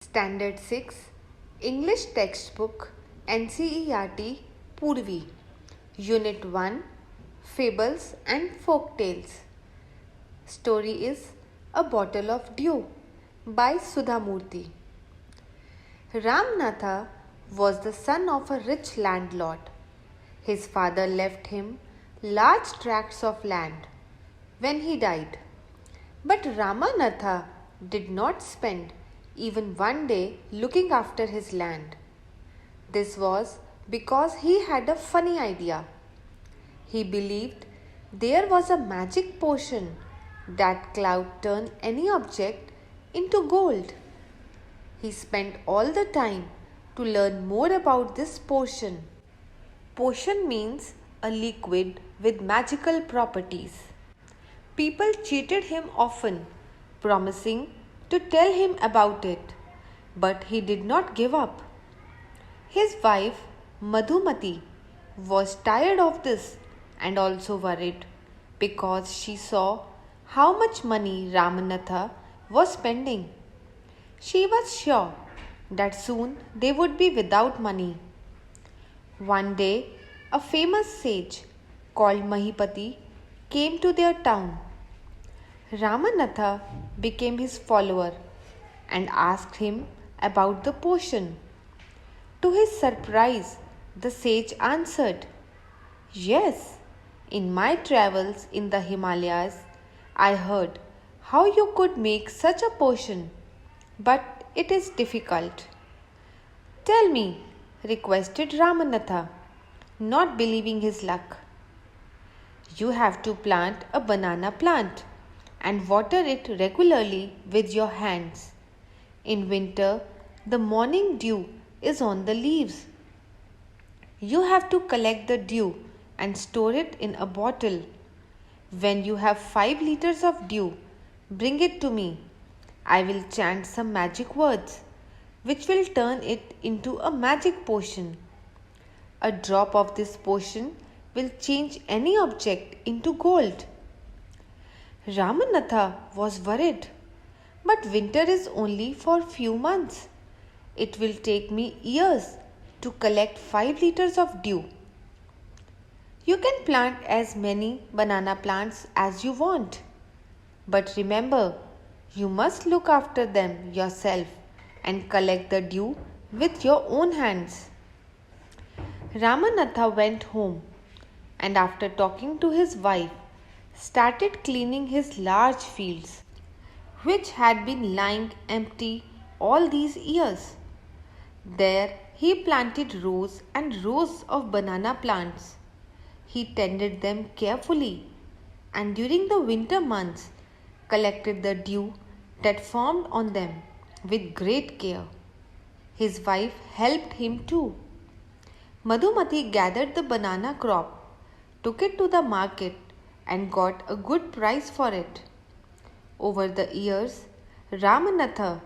Standard 6 English Textbook NCERT Purvi Unit 1 Fables and Folktales. Story is A Bottle of Dew by Sudhamurthy. Ramnatha was the son of a rich landlord. His father left him large tracts of land when he died. But Ramanatha did not spend even one day looking after his land. This was because he had a funny idea. He believed there was a magic potion that could turn any object into gold. He spent all the time to learn more about this potion. Potion means a liquid with magical properties. People cheated him often, promising to tell him about it, but he did not give up. His wife, Madhumati, was tired of this and also worried because she saw how much money Ramanatha was spending. She was sure that soon they would be without money. One day, a famous sage called Mahipati came to their town. Ramanatha became his follower and asked him about the potion. To his surprise, the sage answered, "Yes, in my travels in the Himalayas, I heard how you could make such a potion, but it is difficult." "Tell me," requested Ramanatha, not believing his luck. "You have to plant a banana plant and water it regularly with your hands. In winter, the morning dew is on the leaves. You have to collect the dew and store it in a bottle. When you have 5 liters of dew, bring it to me. I will chant some magic words, which will turn it into a magic potion. A drop of this potion will change any object into gold." Ramanatha was worried. "But winter is only for few months. It will take me years to collect 5 liters of dew." "You can plant as many banana plants as you want. But remember, you must look after them yourself and collect the dew with your own hands." Ramanatha went home and after talking to his wife, started cleaning his large fields, which had been lying empty all these years. There he planted rows and rows of banana plants. He tended them carefully and during the winter months collected the dew that formed on them with great care. His wife helped him too. Madhumati gathered the banana crop, took it to the market and got a good price for it. Over the years, Ramanatha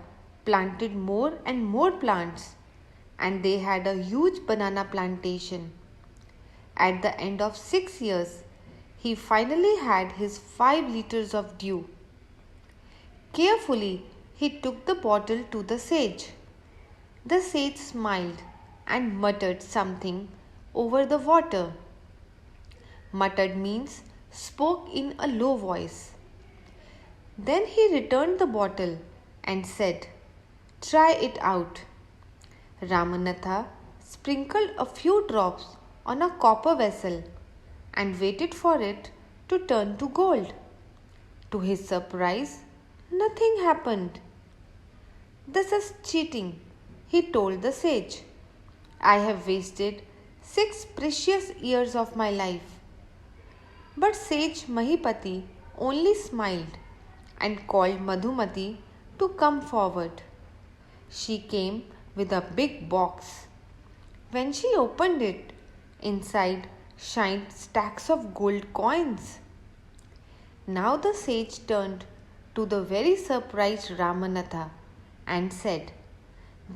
planted more and more plants and they had a huge banana plantation. At the end of 6 years, he finally had his 5 liters of dew. Carefully, he took the bottle to the sage. The sage smiled and muttered something over the water. Muttered means spoke in a low voice. Then he returned the bottle and said, "Try it out." Ramanatha sprinkled a few drops on a copper vessel and waited for it to turn to gold. To his surprise, nothing happened. "This is cheating," he told the sage. "I have wasted 6 precious years of my life." But sage Mahipati only smiled and called Madhumati to come forward. She came with a big box. When she opened it, inside shined stacks of gold coins. Now the sage turned to the very surprised Ramanatha and said,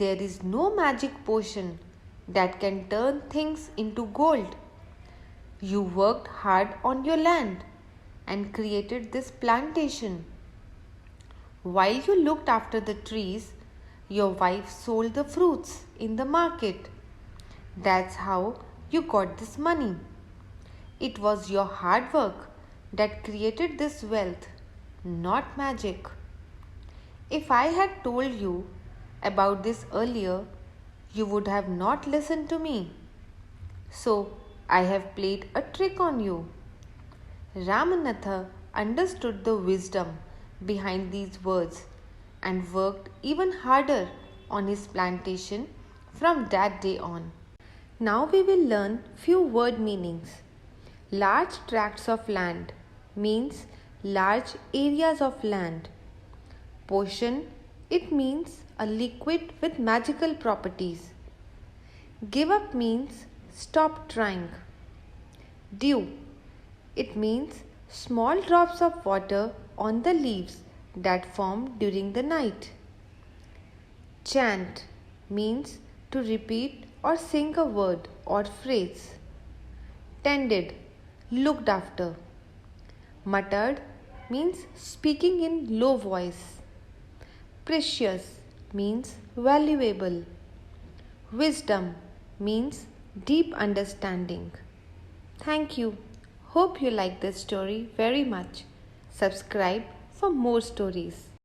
"There is no magic potion that can turn things into gold. You worked hard on your land and created this plantation. While you looked after the trees, Your wife sold the fruits in the market. That's how you got this money. It was your hard work that created this wealth, not magic. If I had told you about this earlier, you would have not listened to me. So I have played a trick on you. Ramanatha understood the wisdom behind these words and worked even harder on his plantation from that day on. Now we will learn few word meanings. Large tracts of land means large areas of land. Potion, it means a liquid with magical properties. Give up means stop trying. Dew, it means small drops of water on the leaves that form during the night. Chant means to repeat or sing a word or phrase. Tended, looked after. Muttered means speaking in low voice. Precious means valuable. Wisdom means deep understanding. Thank you. Hope you like this story very much. Subscribe for more stories.